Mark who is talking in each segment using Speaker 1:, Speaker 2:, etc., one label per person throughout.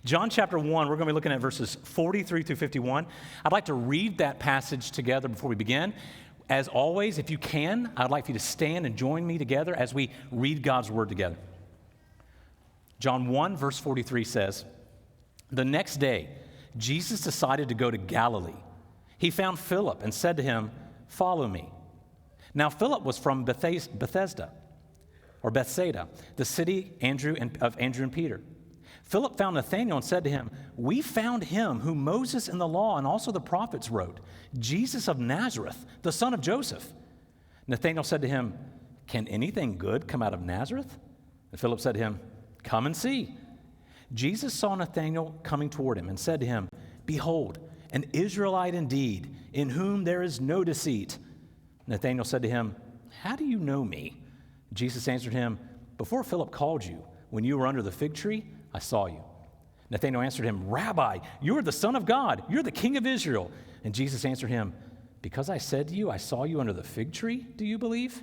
Speaker 1: John chapter 1, we're going to be looking at verses 43 through 51. I'd like to read that passage together before we begin. As always, if you can, I'd like for you to stand and join me together as we read God's word together. John 1, verse 43 says, "The next day, Jesus decided to go to Galilee. He found Philip and said to him, 'Follow me.' Now Philip was from Bethsaida, the city of Andrew and Peter. Philip found Nathanael and said to him, 'We found him whom Moses in the law and also the prophets wrote, Jesus of Nazareth, the son of Joseph.' Nathanael said to him, 'Can anything good come out of Nazareth?' And Philip said to him, 'Come and see.' Jesus saw Nathanael coming toward him and said to him, 'Behold, an Israelite indeed, in whom there is no deceit.' Nathanael said to him, 'How do you know me?' Jesus answered him, 'Before Philip called you, when you were under the fig tree, I saw you.' Nathanael answered him, 'Rabbi, you are the Son of God. You're the King of Israel.' And Jesus answered him, 'Because I said to you, I saw you under the fig tree, do you believe?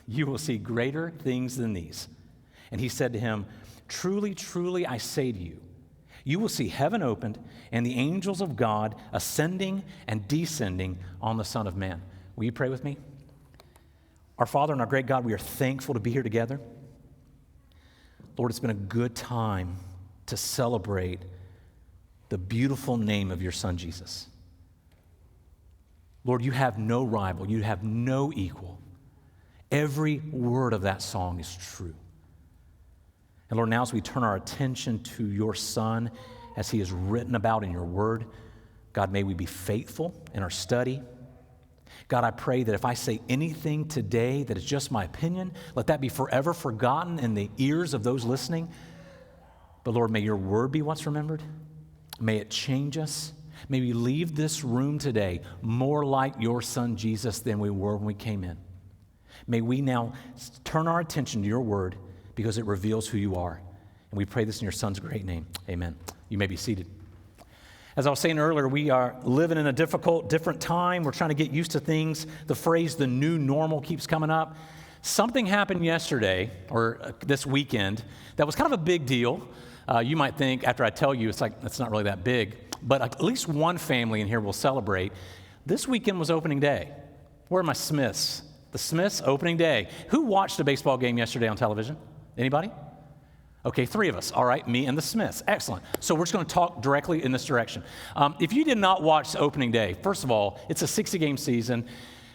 Speaker 1: You will see greater things than these.' And he said to him, 'Truly, truly, I say to you, you will see heaven opened and the angels of God ascending and descending on the Son of Man.'" Will you pray with me? Our Father and our great God, we are thankful to be here together. Lord, it's been a good time to celebrate the beautiful name of your Son, Jesus. Lord, you have no rival. You have no equal. Every word of that song is true. And Lord, now as we turn our attention to your Son, as he is written about in your word, God, may we be faithful in our study. God, I pray that if I say anything today that is just my opinion, let that be forever forgotten in the ears of those listening. But Lord, may your word be what's remembered. May it change us. May we leave this room today more like your Son Jesus than we were when we came in. May we now turn our attention to your word because it reveals who you are. And we pray this in your Son's great name. Amen. You may be seated. As I was saying earlier, we are living in a different time. We're trying to get used to things. The phrase, the new normal, keeps coming up. Something happened yesterday, or this weekend, that was kind of a big deal. You might think, after I tell you, it's not really that big. But at least one family in here will celebrate. This weekend was opening day. Where are my Smiths? The Smiths, opening day. Who watched a baseball game yesterday on television? Anybody? Okay, 3 of us. All right, me and the Smiths. Excellent. So we're just going to talk directly in this direction. If you did not watch opening day, first of all, it's a 60-game season.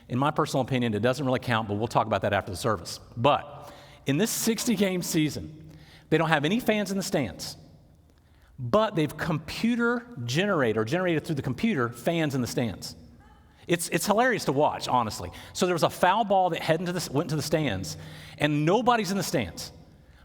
Speaker 1: In my personal opinion, it doesn't really count, but we'll talk about that after the service. But in this 60-game season, they don't have any fans in the stands, but they've generated through the computer fans in the stands. It's hilarious to watch, honestly. So there was a foul ball that went into the stands, and nobody's in the stands.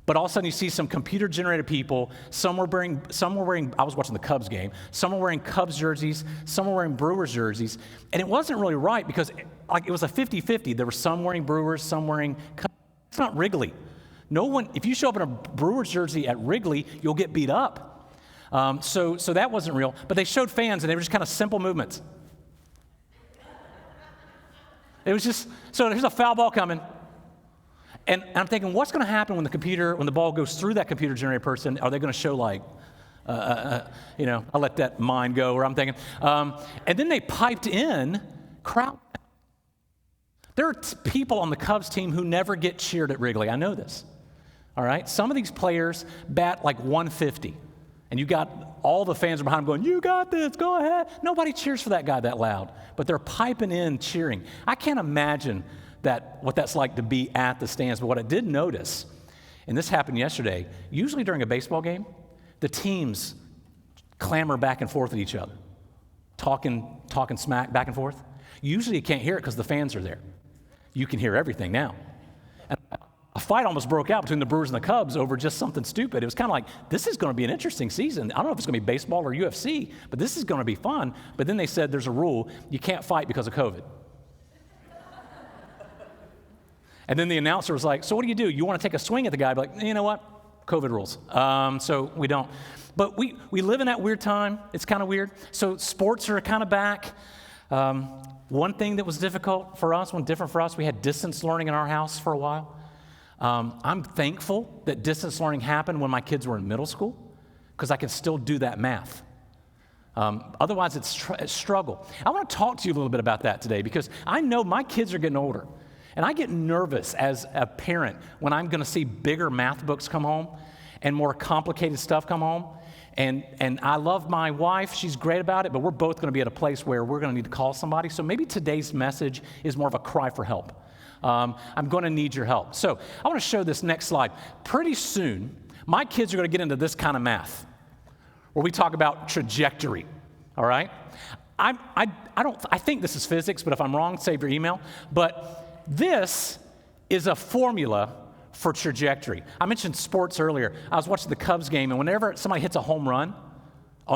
Speaker 1: But all of a sudden, you see some computer-generated people. Some were wearing. I was watching the Cubs game. Some were wearing Cubs jerseys. Some were wearing Brewers jerseys. And it wasn't really right because it was a 50-50. There were some wearing Brewers, some wearing Cubs. It's not Wrigley. No one. If you show up in a Brewers jersey at Wrigley, you'll get beat up. So that wasn't real. But they showed fans, and they were just kind of simple movements. It was just, so there's a foul ball coming. And I'm thinking, what's going to happen when the ball goes through that computer-generated person? Are they going to show I'll let that mind go, or I'm thinking. And then they piped in crowd. There are people on the Cubs team who never get cheered at Wrigley. I know this. All right? Some of these players bat 150. And you got all the fans are behind them going, "You got this, go ahead." Nobody cheers for that guy that loud. But they're piping in cheering. I can't imagine what that's like to be at the stands. But what I did notice, and this happened yesterday, usually during a baseball game, the teams clamor back and forth at each other, talking smack back and forth. Usually you can't hear it because the fans are there. You can hear everything now. And a fight almost broke out between the Brewers and the Cubs over just something stupid. It was kind of like, this is going to be an interesting season. I don't know if it's going to be baseball or UFC, but this is going to be fun. But then they said there's a rule, you can't fight because of COVID. And then the announcer was like, "So what do? You want to take a swing at the guy?" I'd be like, "You know what? COVID rules." So we don't. But we live in that weird time. It's kind of weird. So sports are kind of back. One thing that was different for us, we had distance learning in our house for a while. I'm thankful that distance learning happened when my kids were in middle school, because I can still do that math. Otherwise, it's struggle. I want to talk to you a little bit about that today because I know my kids are getting older. And I get nervous as a parent when I'm going to see bigger math books come home and more complicated stuff come home. And I love my wife. She's great about it, but we're both going to be at a place where we're going to need to call somebody. So maybe today's message is more of a cry for help. I'm going to need your help. So I want to show this next slide. Pretty soon, my kids are going to get into this kind of math where we talk about trajectory, all right? I think this is physics, but if I'm wrong, save your email. But this is a formula for trajectory. I mentioned sports earlier. I was watching the Cubs game, and whenever somebody hits a home run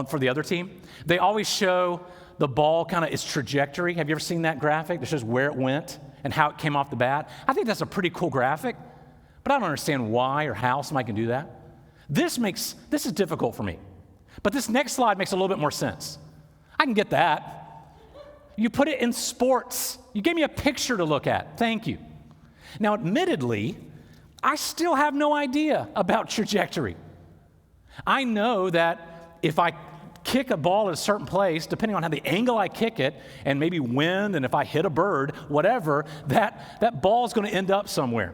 Speaker 1: for the other team, they always show the ball kind of its trajectory. Have you ever seen that graphic that shows where it went and how it came off the bat? I think that's a pretty cool graphic, but I don't understand why or how somebody can do that. This is difficult for me. But this next slide makes a little bit more sense. I can get that. You put it in sports. You gave me a picture to look at. Thank you. Now, admittedly, I still have no idea about trajectory. I know that if I kick a ball at a certain place, depending on how the angle I kick it, and maybe wind, and if I hit a bird, whatever, that ball is going to end up somewhere.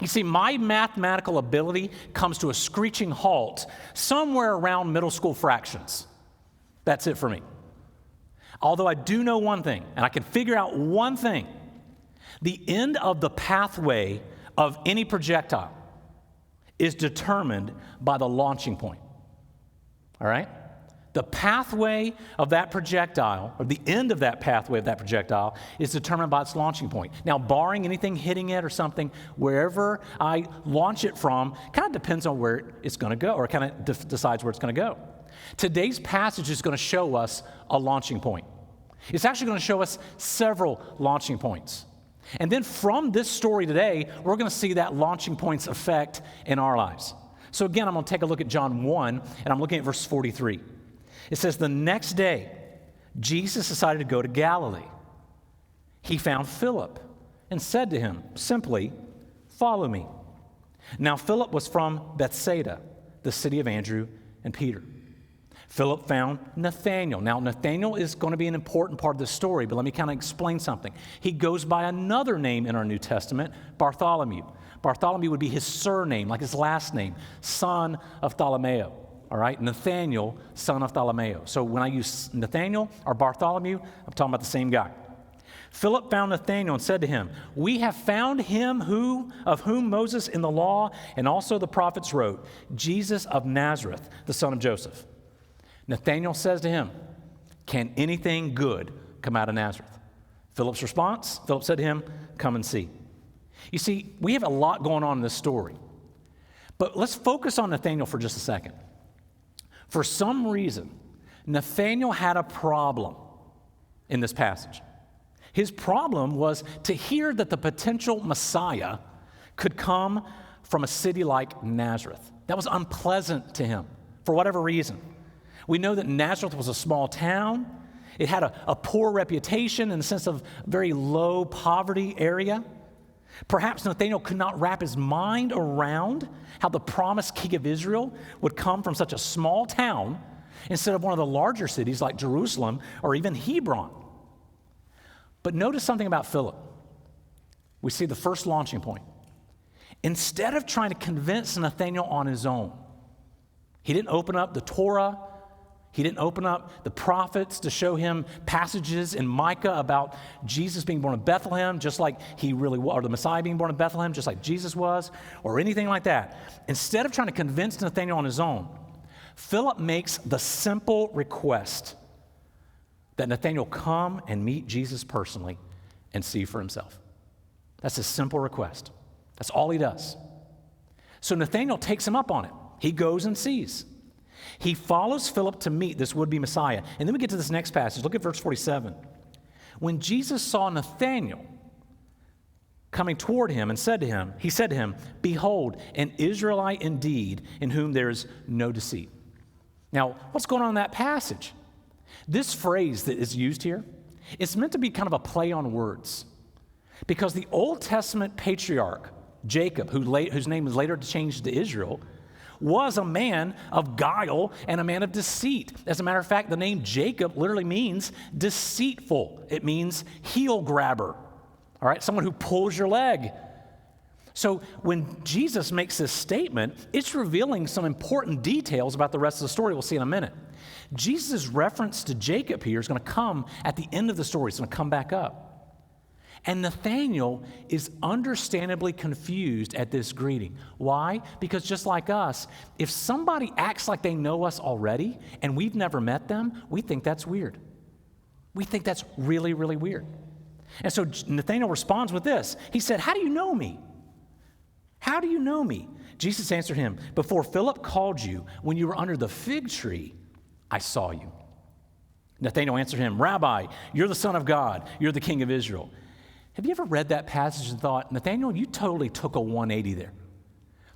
Speaker 1: You see, my mathematical ability comes to a screeching halt somewhere around middle school fractions. That's it for me. Although I do know one thing, and I can figure out one thing. The end of the pathway of any projectile is determined by the launching point. All right? The pathway of that projectile, or the end of that pathway of that projectile, is determined by its launching point. Now, barring anything hitting it or something, wherever I launch it from kind of depends on where it's going to go, or kind of decides where it's going to go. Today's passage is going to show us a launching point. It's actually going to show us several launching points. And then from this story today, we're going to see that launching point's effect in our lives. So again, I'm going to take a look at John 1, and I'm looking at verse 43. It says, the next day, Jesus decided to go to Galilee. He found Philip and said to him, simply, follow me. Now, Philip was from Bethsaida, the city of Andrew and Peter. Philip found Nathanael. Now, Nathanael is going to be an important part of the story, but let me kind of explain something. He goes by another name in our New Testament, Bartholomew. Bartholomew would be his surname, like his last name, son of Ptolemaio. All right, Nathanael, son of Ptolemaio. So when I use Nathanael or Bartholomew, I'm talking about the same guy. Philip found Nathanael and said to him, we have found him of whom Moses in the law and also the prophets wrote, Jesus of Nazareth, the son of Joseph. Nathanael says to him, can anything good come out of Nazareth? Philip's response, Philip said to him, come and see. You see, we have a lot going on in this story. But let's focus on Nathanael for just a second. For some reason, Nathanael had a problem in this passage. His problem was to hear that the potential Messiah could come from a city like Nazareth. That was unpleasant to him for whatever reason. We know that Nazareth was a small town. It had a poor reputation in the sense of very low poverty area. Perhaps Nathanael could not wrap his mind around how the promised king of Israel would come from such a small town instead of one of the larger cities like Jerusalem or even Hebron. But notice something about Philip. We see the first launching point. Instead of trying to convince Nathanael on his own, he didn't open up the Torah. He didn't open up the prophets to show him passages in Micah about Jesus being born in Bethlehem, just like he really was, or the Messiah being born in Bethlehem, just like Jesus was, or anything like that. Instead of trying to convince Nathanael on his own, Philip makes the simple request that Nathanael come and meet Jesus personally and see for himself. That's a simple request. That's all he does. So Nathanael takes him up on it. He goes and sees. He follows Philip to meet this would-be Messiah. And then we get to this next passage. Look at verse 47. When Jesus saw Nathanael coming toward him and he said to him, behold, an Israelite indeed, in whom there is no deceit. Now, what's going on in that passage? This phrase that is used here, it's meant to be kind of a play on words. Because the Old Testament patriarch, Jacob, whose name was later changed to Israel, was a man of guile and a man of deceit. As a matter of fact, the name Jacob literally means deceitful. It means heel grabber, all right, someone who pulls your leg. So when Jesus makes this statement, it's revealing some important details about the rest of the story we'll see in a minute. Jesus' reference to Jacob here is going to come at the end of the story. It's going to come back up. And Nathanael is understandably confused at this greeting. Why? Because just like us, if somebody acts like they know us already and we've never met them, we think that's weird. We think that's really, really weird. And so Nathanael responds with this. He said, "How do you know me? How do you know me?" Jesus answered him, "Before Philip called you, when you were under the fig tree, I saw you." Nathanael answered him, "Rabbi, you're the Son of God. You're the King of Israel." Have you ever read that passage and thought, Nathanael, you totally took a 180 there.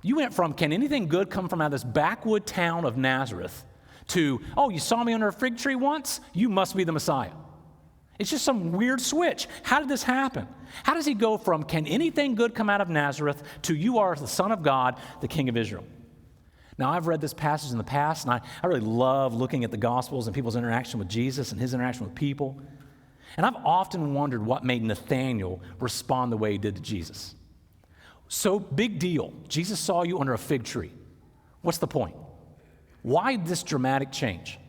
Speaker 1: You went from, can anything good come from out of this backwood town of Nazareth, to, oh, you saw me under a fig tree once? You must be the Messiah. It's just some weird switch. How did this happen? How does he go from, can anything good come out of Nazareth, to you are the Son of God, the King of Israel? Now, I've read this passage in the past, and I really love looking at the Gospels and people's interaction with Jesus and his interaction with people. And I've often wondered what made Nathanael respond the way he did to Jesus. So big deal. Jesus saw you under a fig tree. What's the point? Why this dramatic change?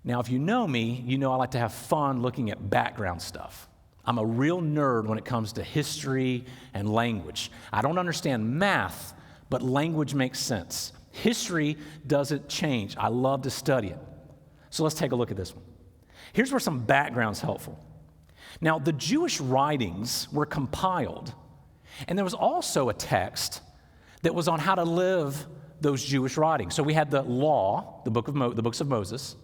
Speaker 1: Now, if you know me, you know I like to have fun looking at background stuff. I'm a real nerd when it comes to history and language. I don't understand math, but language makes sense. History doesn't change. I love to study it. So let's take a look at this one. Here's where some background's helpful. Now, the Jewish writings were compiled, and there was also a text that was on how to live those Jewish writings. So we had the law, the books of Moses,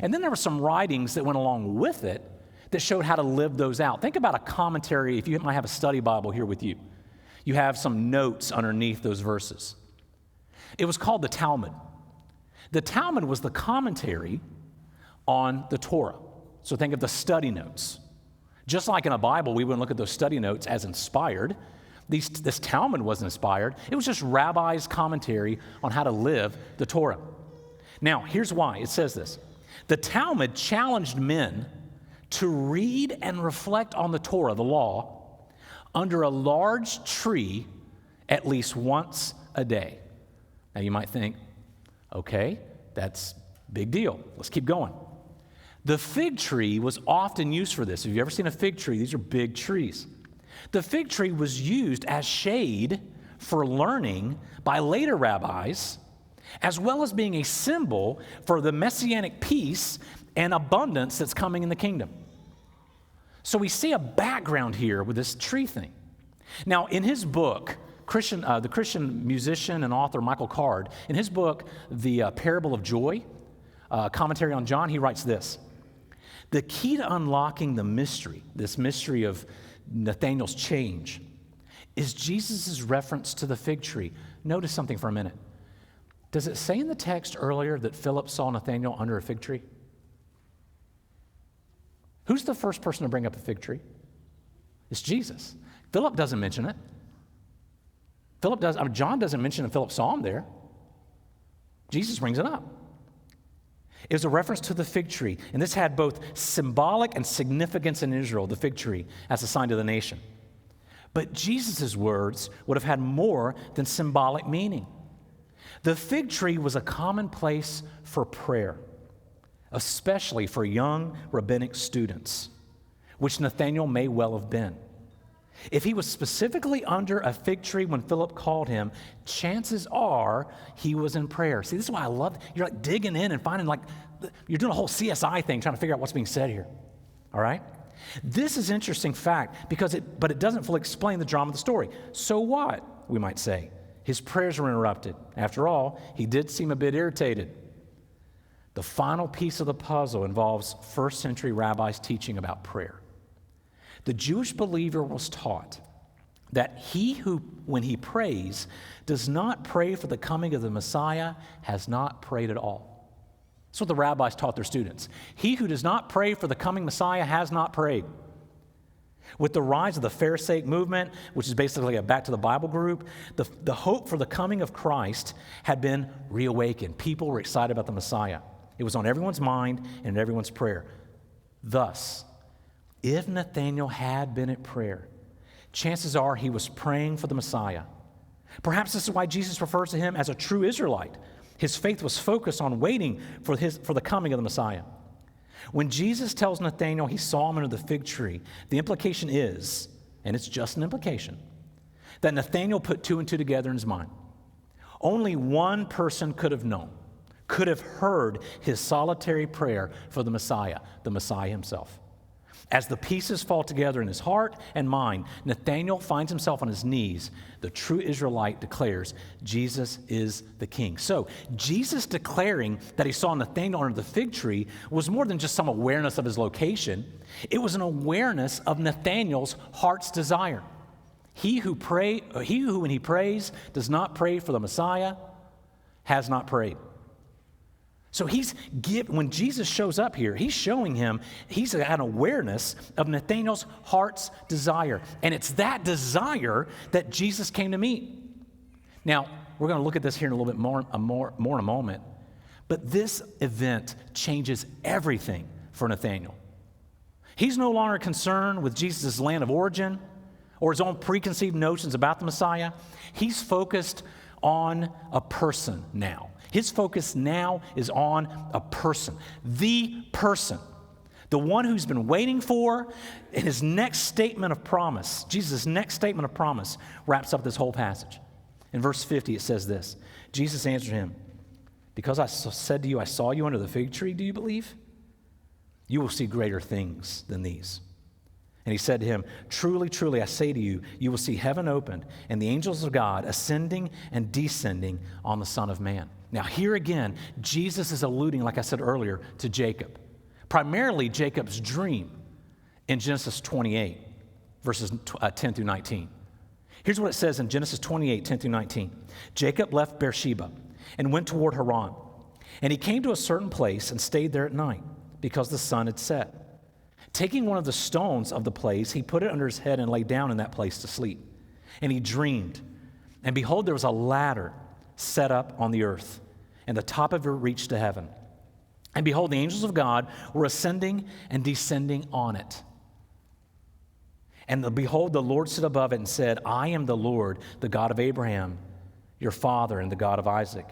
Speaker 1: and then there were some writings that went along with it that showed how to live those out. Think about a commentary, if you might have a study Bible here with you. You have some notes underneath those verses. It was called the Talmud. The Talmud was the commentary on the Torah. So think of the study notes. Just like in a Bible, we wouldn't look at those study notes as inspired. This Talmud wasn't inspired. It was just rabbis' commentary on how to live the Torah. Now, here's why. It says this. The Talmud challenged men to read and reflect on the Torah, the law, under a large tree at least once a day. Now, you might think, okay, that's a big deal. Let's keep going. The fig tree was often used for this. Have you ever seen a fig tree? These are big trees. The fig tree was used as shade for learning by later rabbis, as well as being a symbol for the messianic peace and abundance that's coming in the kingdom. So we see a background here with this tree thing. Now, in his book, the Christian musician and author Michael Card, in his book, The Parable of Joy, commentary on John, he writes this. The key to unlocking the mystery, this mystery of Nathanael's change, is Jesus' reference to the fig tree. Notice something for a minute. Does it say in the text earlier that Philip saw Nathanael under a fig tree? Who's the first person to bring up a fig tree? It's Jesus. Philip doesn't mention it. John doesn't mention that Philip saw him there. Jesus brings it up. It was a reference to the fig tree, and this had both symbolic and significance in Israel, the fig tree, as a sign to the nation. But Jesus' words would have had more than symbolic meaning. The fig tree was a common place for prayer, especially for young rabbinic students, which Nathanael may well have been. If he was specifically under a fig tree when Philip called him, chances are he was in prayer. See, this is why I love it. You're like digging in and finding you're doing a whole CSI thing trying to figure out what's being said here. All right? This is an interesting fact but it doesn't fully explain the drama of the story. So what, we might say? His prayers were interrupted. After all, he did seem a bit irritated. The final piece of the puzzle involves first century rabbis teaching about prayer. The Jewish believer was taught that he who, when he prays, does not pray for the coming of the Messiah has not prayed at all. That's what the rabbis taught their students. He who does not pray for the coming Messiah has not prayed. With the rise of the Pharisaic movement, which is basically a back to the Bible group, the hope for the coming of Christ had been reawakened. People were excited about the Messiah. It was on everyone's mind and in everyone's prayer. Thus, if Nathanael had been at prayer, chances are he was praying for the Messiah. Perhaps this is why Jesus refers to him as a true Israelite. His faith was focused on waiting for the coming of the Messiah. When Jesus tells Nathanael he saw him under the fig tree, the implication is, and it's just an implication, that Nathanael put two and two together in his mind. Only one person could have known, could have heard his solitary prayer for the Messiah himself. As the pieces fall together in his heart and mind, Nathanael finds himself on his knees. The true Israelite declares, Jesus is the King. So, Jesus declaring that he saw Nathanael under the fig tree was more than just some awareness of his location. It was an awareness of Nathanael's heart's desire. He who when he prays does not pray for the Messiah has not prayed. So when Jesus shows up here, he's showing him, he's an awareness of Nathanael's heart's desire. And it's that desire that Jesus came to meet. Now, we're going to look at this here in a little bit more in a moment. But this event changes everything for Nathanael. He's no longer concerned with Jesus' land of origin or his own preconceived notions about the Messiah. He's focused on a person now. His focus now is on a person, the one who's been waiting for. In his next statement of promise, Jesus' next statement of promise wraps up this whole passage. In verse 50, it says this, Jesus answered him, because I said to you, I saw you under the fig tree, do you believe? You will see greater things than these. And he said to him, truly, truly, I say to you, you will see heaven opened and the angels of God ascending and descending on the Son of Man. Now, here again, Jesus is alluding, like I said earlier, to Jacob. Primarily Jacob's dream in Genesis 28, verses 10 through 19. Here's what it says in Genesis 28, 10 through 19. Jacob left Beersheba and went toward Haran. And he came to a certain place and stayed there at night, because the sun had set. Taking one of the stones of the place, he put it under his head and lay down in that place to sleep. And he dreamed. And behold, there was a ladder set up on the earth, and the top of it reached to heaven. And behold, the angels of God were ascending and descending on it. And behold, the Lord stood above it and said, I am the Lord, the God of Abraham, your father, and the God of Isaac.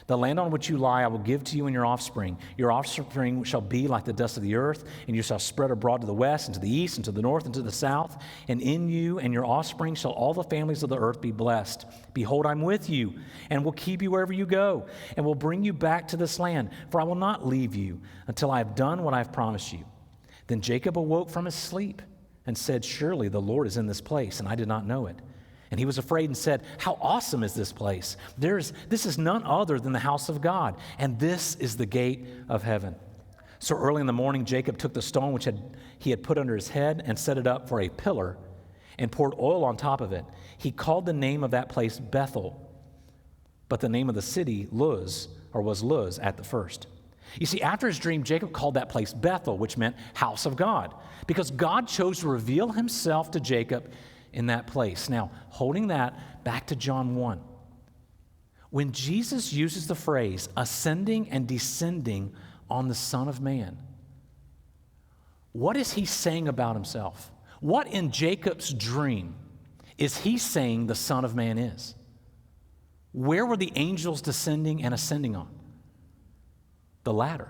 Speaker 1: The land on which you lie I will give to you and your offspring. Your offspring shall be like the dust of the earth, and you shall spread abroad to the west and to the east and to the north and to the south. And in you and your offspring shall all the families of the earth be blessed. Behold, I'm with you, and will keep you wherever you go, and will bring you back to this land. For I will not leave you until I have done what I have promised you. Then Jacob awoke from his sleep and said, surely the Lord is in this place, and I did not know it. And he was afraid and said, how awesome is this place? This is none other than the house of God, and this is the gate of heaven. So early in the morning, Jacob took the stone which he had put under his head and set it up for a pillar and poured oil on top of it. He called the name of that place Bethel, but the name of the city was Luz at the first. You see, after his dream, Jacob called that place Bethel, which meant house of God, because God chose to reveal himself to Jacob in that place. Now, holding that back to John 1. When Jesus uses the phrase ascending and descending on the Son of Man, what is he saying about himself? What in Jacob's dream is he saying the Son of Man is? Where were the angels descending and ascending on? The ladder.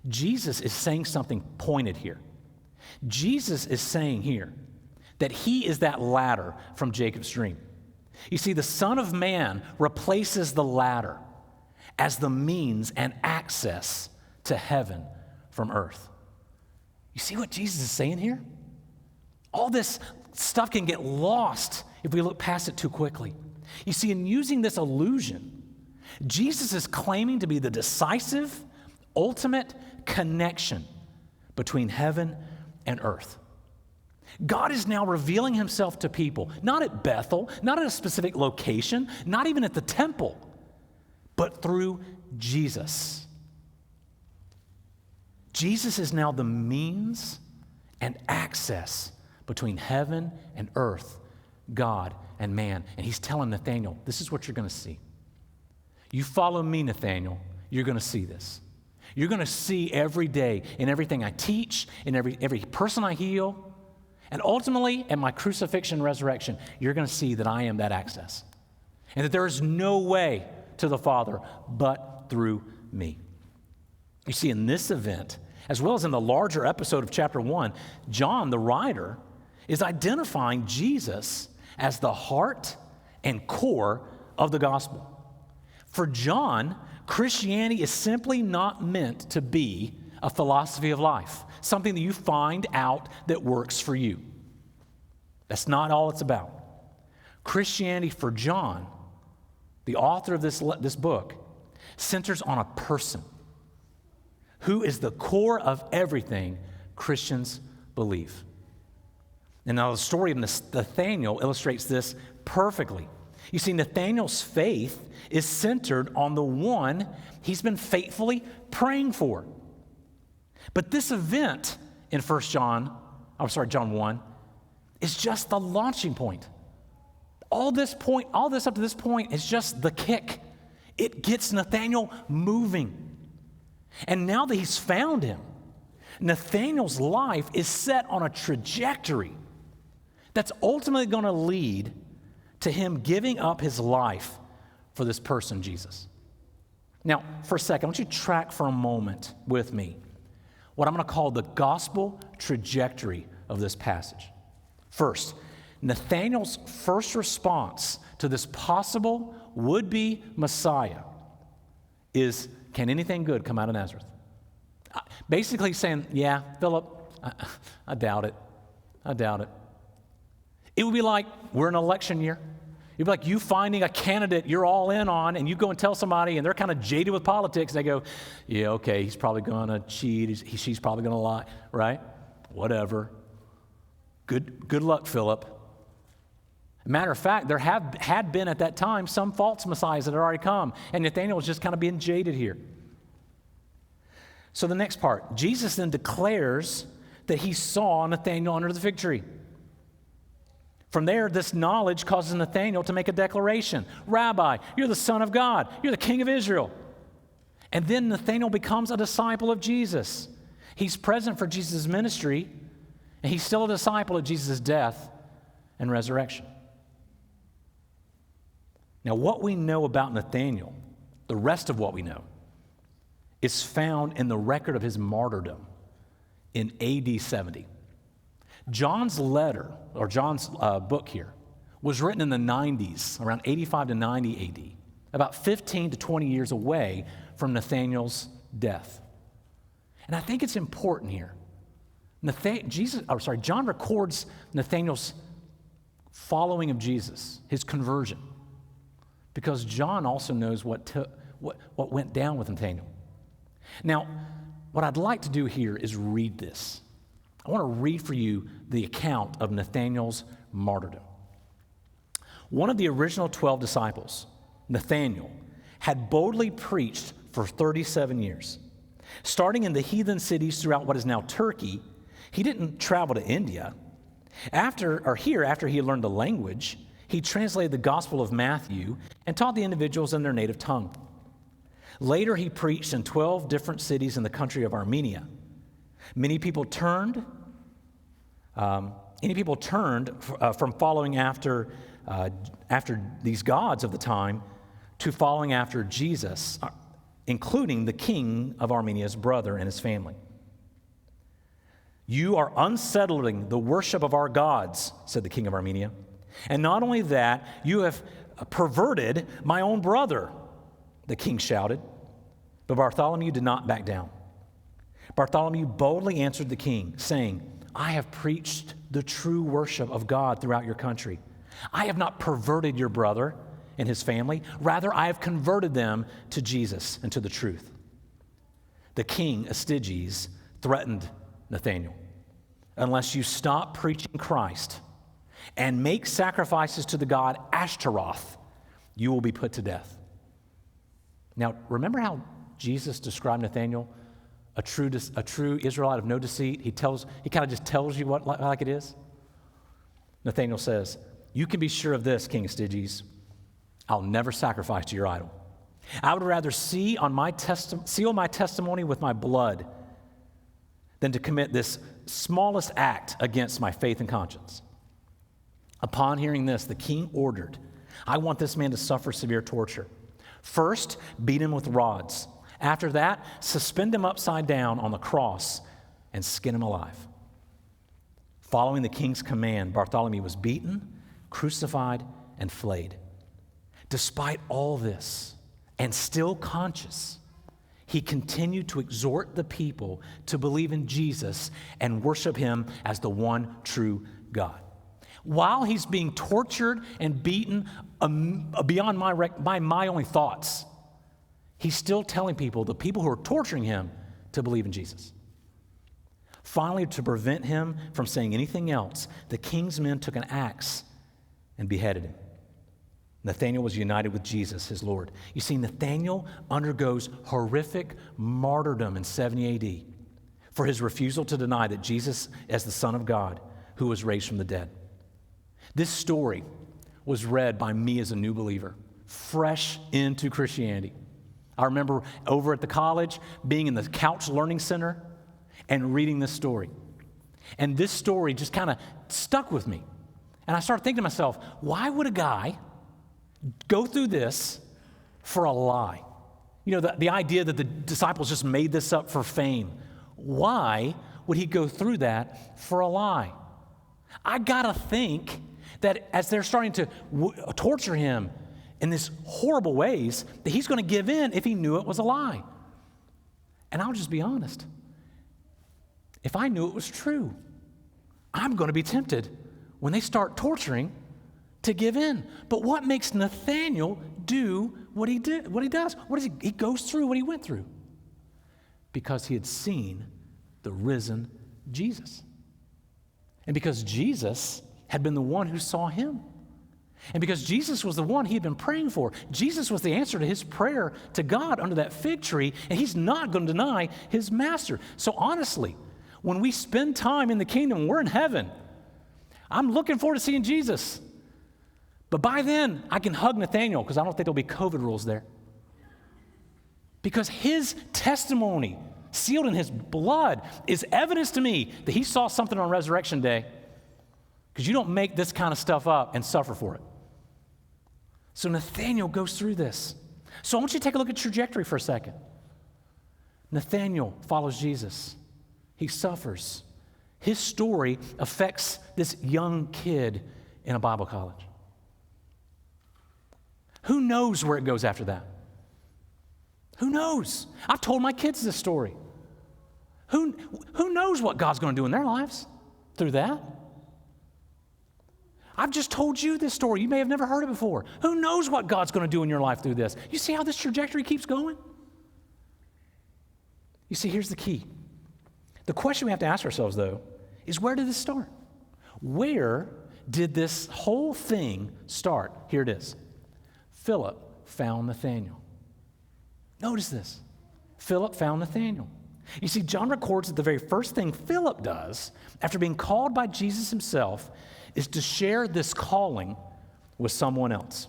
Speaker 1: Jesus is saying something pointed here. Jesus is saying here that he is that ladder from Jacob's dream. You see, the Son of Man replaces the ladder as the means and access to heaven from earth. You see what Jesus is saying here? All this stuff can get lost if we look past it too quickly. You see, in using this illusion, Jesus is claiming to be the decisive, ultimate connection between heaven and earth. God is now revealing himself to people, not at Bethel, not at a specific location, not even at the temple, but through Jesus. Jesus is now the means and access between heaven and earth, God and man. And he's telling Nathanael, this is what you're going to see. You follow me, Nathanael, you're going to see this. You're going to see every day in everything I teach, in every person I heal, and ultimately at my crucifixion and resurrection, you're going to see that I am that access. And that there is no way to the Father but through me. You see, in this event, as well as in the larger episode of chapter 1, John, the writer, is identifying Jesus as the heart and core of the gospel. For John, Christianity is simply not meant to be a philosophy of life, something that you find out that works for you. That's not all it's about. Christianity for John, the author of this book, centers on a person who is the core of everything Christians believe. And now the story of Nathanael illustrates this perfectly. You see, Nathanael's faith is centered on the one he's been faithfully praying for. But this event in John 1, is just the launching point. All this up to this point is just the kick. It gets Nathanael moving. And now that he's found him, Nathanael's life is set on a trajectory that's ultimately going to lead to him giving up his life for this person, Jesus. Now, for a second, I want you to track for a moment with me what I'm going to call the gospel trajectory of this passage. First, Nathanael's first response to this possible would-be Messiah is, can anything good come out of Nazareth? Basically saying, yeah, Philip, I doubt it. I doubt it. It would be like we're in an election year. It'd be like you finding a candidate you're all in on, and you go and tell somebody, and they're kind of jaded with politics. They go, yeah, okay, he's probably going to cheat. She's probably going to lie, right? Whatever. Good luck, Philip. Matter of fact, there had been at that time some false messiahs that had already come, and Nathanael was just kind of being jaded here. So the next part, Jesus then declares that he saw Nathanael under the fig tree. From there, this knowledge causes Nathanael to make a declaration. Rabbi, you're the Son of God. You're the King of Israel. And then Nathanael becomes a disciple of Jesus. He's present for Jesus' ministry, and he's still a disciple of Jesus' death and resurrection. Now, what we know about Nathanael, the rest of what we know, is found in the record of his martyrdom in AD 70. John's letter, or John's book here, was written in the 90s, around 85 to 90 AD, about 15 to 20 years away from Nathanael's death. And I think it's important here. John records Nathanael's following of Jesus, his conversion, because John also knows what went down with Nathanael. Now, what I'd like to do here is read this. I want to read for you the account of Nathanael's martyrdom. One of the original 12 disciples, Nathanael, had boldly preached for 37 years. Starting in the heathen cities throughout what is now Turkey, he didn't travel to India. After he learned the language, he translated the Gospel of Matthew and taught the individuals in their native tongue. Later, he preached in 12 different cities in the country of Armenia. Many people turned from following after these gods of the time to following after Jesus, including the king of Armenia's brother and his family. You are unsettling the worship of our gods, said the king of Armenia. And not only that, you have perverted my own brother, the king shouted. But Bartholomew did not back down. Bartholomew boldly answered the king, saying, I have preached the true worship of God throughout your country. I have not perverted your brother and his family. Rather, I have converted them to Jesus and to the truth. The king, Astyges, threatened Nathanael. Unless you stop preaching Christ and make sacrifices to the god Ashtaroth, you will be put to death. Now, remember how Jesus described Nathanael, a true Israelite of no deceit? He kind of just tells you what like it is. Nathanael says, "You can be sure of this, King Styges. I'll never sacrifice to your idol. I would rather seal my testimony with my blood than to commit this smallest act against my faith and conscience." Upon hearing this, the king ordered, "I want this man to suffer severe torture. First, beat him with rods. After that, suspend him upside down on the cross and skin him alive." Following the king's command, Bartholomew was beaten, crucified, and flayed. Despite all this, and still conscious, he continued to exhort the people to believe in Jesus and worship him as the one true God. While he's being tortured and beaten beyond my only thoughts, he's still telling people, the people who are torturing him, to believe in Jesus. Finally, to prevent him from saying anything else, the king's men took an axe and beheaded him. Nathanael was united with Jesus, his Lord. You see, Nathanael undergoes horrific martyrdom in 70 AD for his refusal to deny that Jesus is the Son of God who was raised from the dead. This story was read by me as a new believer, fresh into Christianity. I remember over at the college being in the Couch Learning Center and reading this story. And this story just kind of stuck with me. And I started thinking to myself, why would a guy go through this for a lie? You know, the idea that the disciples just made this up for fame. Why would he go through that for a lie? I gotta think that as they're starting to torture him in these horrible ways, that he's going to give in if he knew it was a lie. And I'll just be honest. If I knew it was true, I'm going to be tempted when they start torturing to give in. But what makes Nathanael do what he does? He goes through what he went through. Because he had seen the risen Jesus. And because Jesus had been the one who saw him. And because Jesus was the one he had been praying for. Jesus was the answer to his prayer to God under that fig tree, and he's not going to deny his master. So honestly, when we spend time in the kingdom, we're in heaven. I'm looking forward to seeing Jesus. But by then, I can hug Nathanael because I don't think there'll be COVID rules there. Because his testimony, sealed in his blood, is evidence to me that he saw something on Resurrection Day. Because you don't make this kind of stuff up and suffer for it. So Nathanael goes through this. So I want you to take a look at trajectory for a second. Nathanael follows Jesus. He suffers. His story affects this young kid in a Bible college. Who knows where it goes after that? Who knows? I've told my kids this story. Who knows what God's going to do in their lives through that? I've just told you this story. You may have never heard it before. Who knows what God's going to do in your life through this? You see how this trajectory keeps going? You see, here's the key. The question we have to ask ourselves, though, is where did this start? Where did this whole thing start? Here it is. Philip found Nathanael. Notice this. Philip found Nathanael. You see, John records that the very first thing Philip does after being called by Jesus himself is to share this calling with someone else.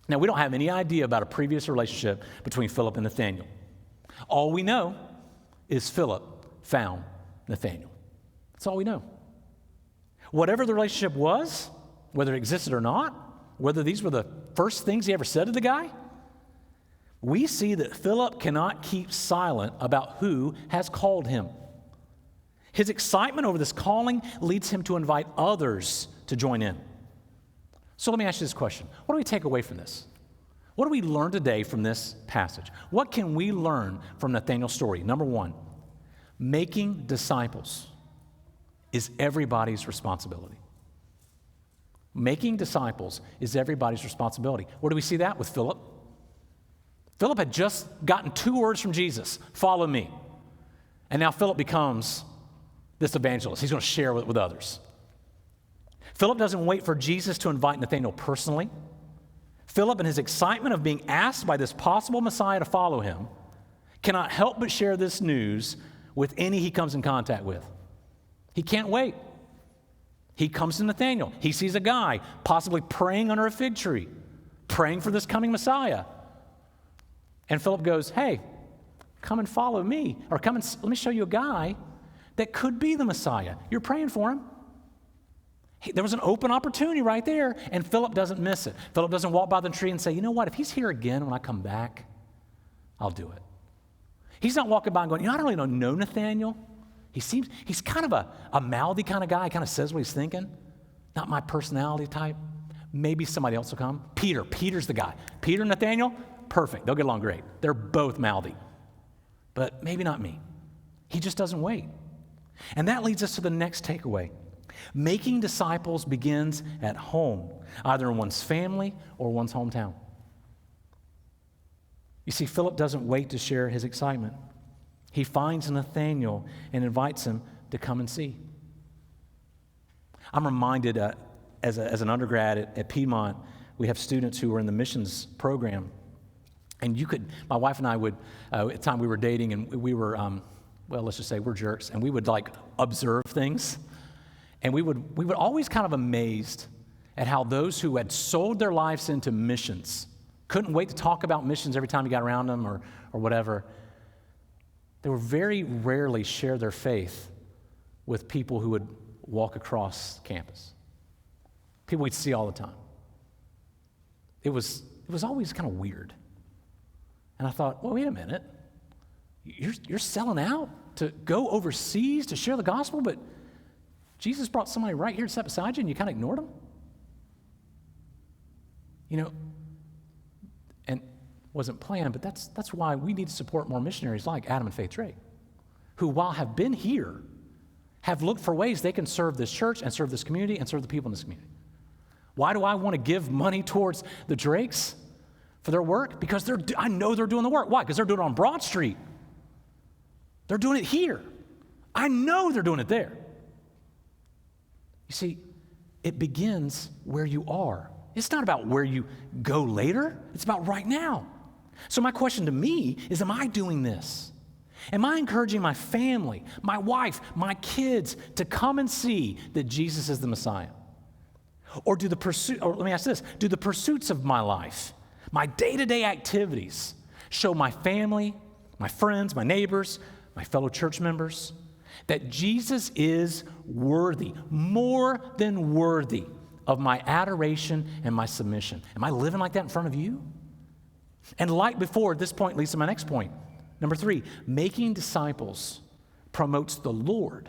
Speaker 1: Now, we don't have any idea about a previous relationship between Philip and Nathanael. All we know is Philip found Nathanael. That's all we know. Whatever the relationship was, whether it existed or not, whether these were the first things he ever said to the guy, we see that Philip cannot keep silent about who has called him. His excitement over this calling leads him to invite others to join in. So let me ask you this question. What do we take away from this? What do we learn today from this passage? What can we learn from Nathanael's story? Number one, making disciples is everybody's responsibility. Making disciples is everybody's responsibility. Where do we see that? With Philip. Philip had just gotten 2 words from Jesus, follow me. And now Philip becomes this evangelist. He's going to share with others. Philip doesn't wait for Jesus to invite Nathanael personally. Philip, in his excitement of being asked by this possible Messiah to follow him, cannot help but share this news with any he comes in contact with. He can't wait. He comes to Nathanael. He sees a guy possibly praying under a fig tree, praying for this coming Messiah. And Philip goes, hey, come and follow me, or let me show you a guy that could be the Messiah. You're praying for him. Hey, there was an open opportunity right there, and Philip doesn't miss it. Philip doesn't walk by the tree and say, you know what, if he's here again when I come back, I'll do it. He's not walking by and going, I don't really know Nathanael. He's kind of a mouthy kind of guy. He kind of says what he's thinking. Not my personality type. Maybe somebody else will come. Peter's the guy. Peter and Nathanael, perfect. They'll get along great. They're both mouthy. But maybe not me. He just doesn't wait. And that leads us to the next takeaway. Making disciples begins at home, either in one's family or one's hometown. You see, Philip doesn't wait to share his excitement. He finds Nathanael and invites him to come and see. I'm reminded as an undergrad at Piedmont, we have students who are in the missions program. And my wife and I would, at the time we were dating, and we were, let's just say we're jerks, and we would observe things. And we would always kind of amazed at how those who had sold their lives into missions, couldn't wait to talk about missions every time you got around them or whatever, they would very rarely share their faith with people who would walk across campus. People we'd see all the time. It was always kind of weird. And I thought, well, wait a minute. You're selling out to go overseas to share the gospel, but Jesus brought somebody right here to sit beside you and you kind of ignored him? And wasn't planned, but that's why we need to support more missionaries like Adam and Faith Drake, who, while have been here, have looked for ways they can serve this church and serve this community and serve the people in this community. Why do I want to give money towards the Drakes for their work? Because I know they're doing the work. Why? Because they're doing it on Broad Street. They're doing it here. I know they're doing it there. You see, it begins where you are. It's not about where you go later. It's about right now. So my question to me is, am I doing this? Am I encouraging my family, my wife, my kids to come and see that Jesus is the Messiah? Or let me ask this, do the pursuits of my life, my day-to-day activities, show my family, my friends, my neighbors, my fellow church members, that Jesus is worthy, more than worthy, of my adoration and my submission? Am I living like that in front of you? And like before, at this point leads to my next point. Number 3, making disciples promotes the Lord,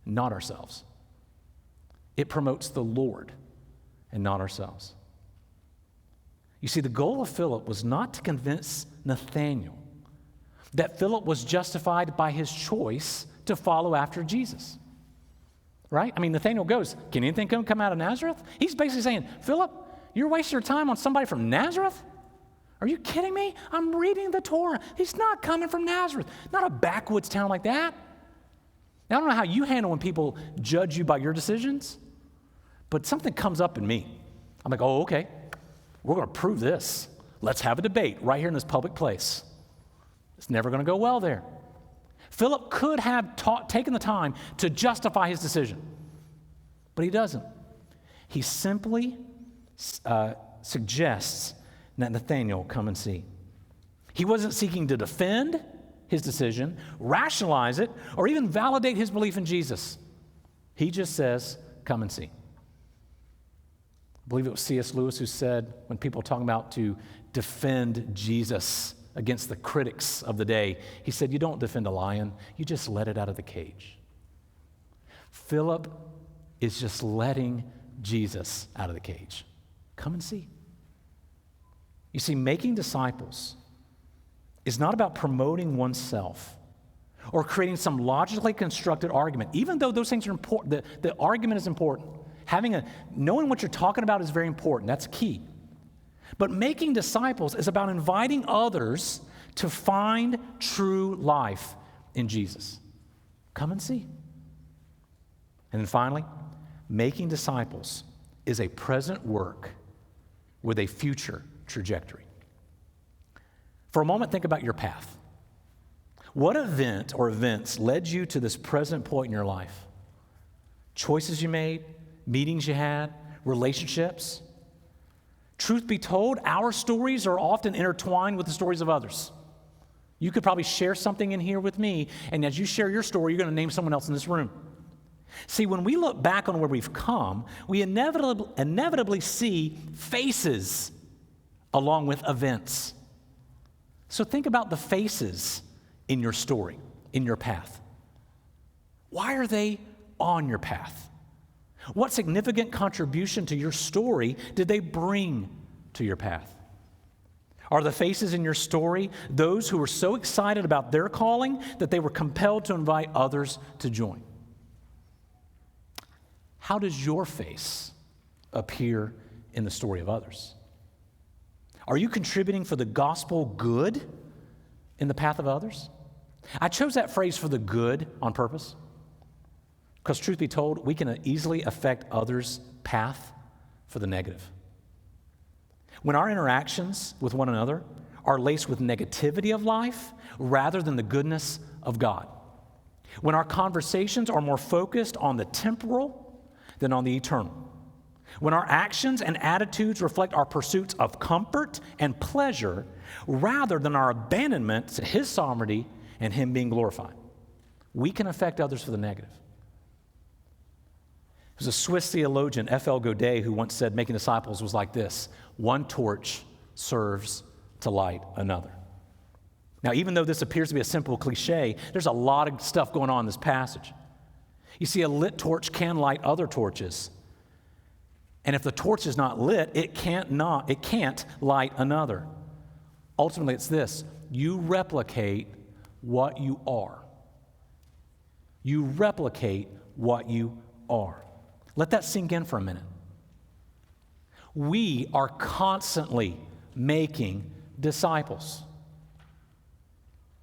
Speaker 1: not ourselves. It promotes the Lord and not ourselves. You see, the goal of Philip was not to convince Nathanael that Philip was justified by his choice to follow after Jesus. Right? I mean, Nathanael goes, can anything come out of Nazareth? He's basically saying, Philip, you're wasting your time on somebody from Nazareth? Are you kidding me? I'm reading the Torah. He's not coming from Nazareth, not a backwoods town like that. Now, I don't know how you handle when people judge you by your decisions, but something comes up in me. I'm like, oh, okay, we're going to prove this. Let's have a debate right here in this public place. It's never going to go well there. Philip could have taken the time to justify his decision, but he doesn't. He simply suggests that Nathanael come and see. He wasn't seeking to defend his decision, rationalize it, or even validate his belief in Jesus. He just says, come and see. I believe it was C.S. Lewis who said, when people are talking about to defend Jesus against the critics of the day, he said, you don't defend a lion, you just let it out of the cage. Philip is just letting Jesus out of the cage. Come and see. You see, making disciples is not about promoting oneself or creating some logically constructed argument, even though those things are important. The argument is important. Knowing what you're talking about is very important. That's key. But making disciples is about inviting others to find true life in Jesus. Come and see. And then finally, making disciples is a present work with a future trajectory. For a moment, think about your path. What event or events led you to this present point in your life? choices you made, meetings you had, relationships. Truth be told, our stories are often intertwined with the stories of others. You could probably share something in here with me, and as you share your story, you're going to name someone else in this room. See, when we look back on where we've come, we inevitably see faces along with events. So think about the faces in your story, in your path. Why are they on your path? What significant contribution to your story did they bring to your path? Are the faces in your story those who were so excited about their calling that they were compelled to invite others to join? How does your face appear in the story of others? Are you contributing for the gospel good in the path of others? I chose that phrase for the good on purpose because, truth be told, we can easily affect others' path for the negative. When our interactions with one another are laced with negativity of life rather than the goodness of God, when our conversations are more focused on the temporal than on the eternal, when our actions and attitudes reflect our pursuits of comfort and pleasure rather than our abandonment to His sovereignty and Him being glorified, we can affect others for the negative. There's a Swiss theologian, F.L. Godet, who once said making disciples was like this: one torch serves to light another. Now, even though this appears to be a simple cliche, there's a lot of stuff going on in this passage. You see, a lit torch can light other torches. And if the torch is not lit, it can't light another. Ultimately, it's this: you replicate what you are. You replicate what you are. Let that sink in for a minute. We are constantly making disciples.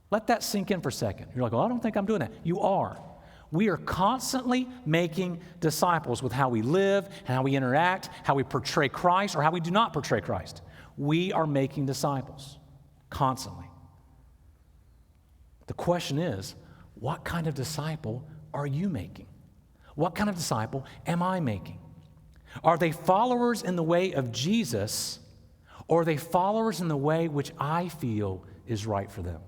Speaker 1: Let that sink in for a second. You're like, well, I don't think I'm doing that. You are. We are constantly making disciples with how we live, how we interact, how we portray Christ, or how we do not portray Christ. We are making disciples constantly. The question is, what kind of disciple are you making? What kind of disciple am I making? Are they followers in the way of Jesus, or are they followers in the way which I feel is right for them?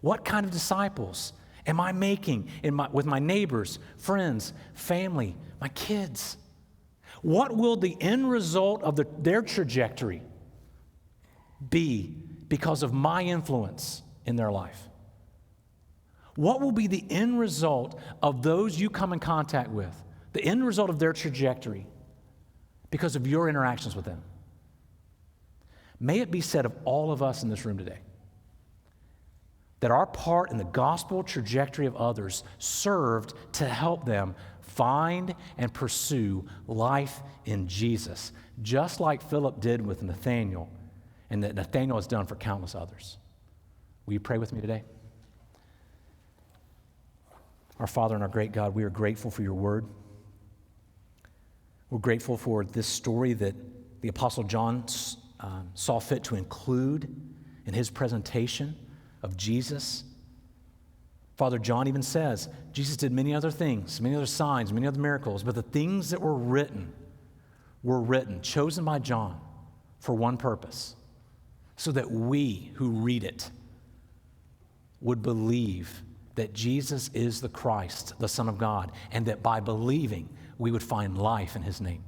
Speaker 1: What kind of disciples am I making with my neighbors, friends, family, my kids? What will the end result of their trajectory be because of my influence in their life? What will be the end result of those you come in contact with, the end result of their trajectory because of your interactions with them? May it be said of all of us in this room today that our part in the gospel trajectory of others served to help them find and pursue life in Jesus, just like Philip did with Nathanael, and that Nathanael has done for countless others. Will you pray with me today? Our Father and our great God, we are grateful for your word. We're grateful for this story that the Apostle John saw fit to include in his presentation of Jesus. Father, John even says, Jesus did many other things, many other signs, many other miracles, but the things that were written, chosen by John for one purpose, so that we who read it would believe that Jesus is the Christ, the Son of God, and that by believing, we would find life in his name.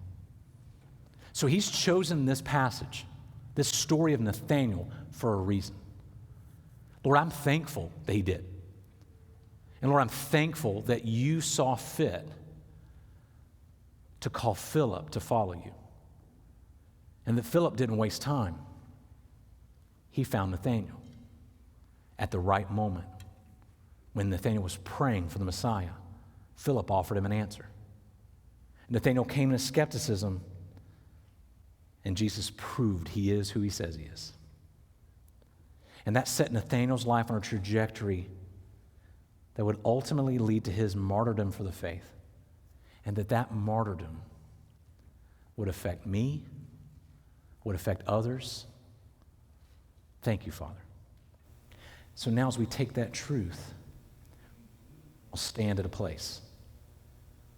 Speaker 1: So he's chosen this passage, this story of Nathanael, for a reason. Lord, I'm thankful that he did. And Lord, I'm thankful that you saw fit to call Philip to follow you. And that Philip didn't waste time. He found Nathanael at the right moment. When Nathanael was praying for the Messiah, Philip offered him an answer. Nathanael came in skepticism, and Jesus proved he is who he says he is. And that set Nathanael's life on a trajectory that would ultimately lead to his martyrdom for the faith. And that martyrdom would affect me, would affect others. Thank you, Father. So now as we take that truth, we'll stand at a place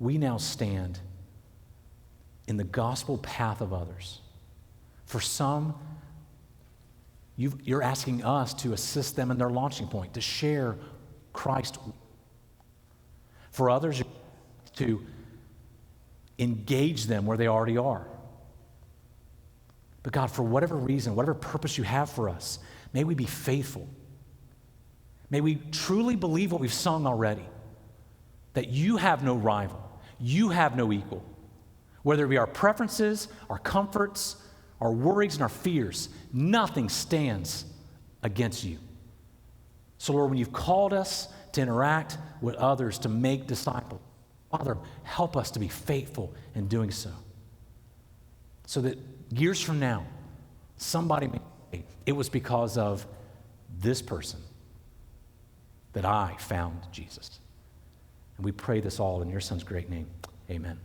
Speaker 1: we now stand in the gospel path of others. For some, you're asking us to assist them in their launching point, to share Christ. For others, to engage them where they already are. But God, for whatever reason, whatever purpose you have for us, may we be faithful. May we truly believe what we've sung already, that you have no rival, you have no equal. Whether it be our preferences, our comforts, our worries, and our fears, nothing stands against you. So Lord, when you've called us to interact with others, to make disciples, Father, help us to be faithful in doing so. So that years from now, somebody may say, it was because of this person that I found Jesus. And we pray this all in your Son's great name. Amen.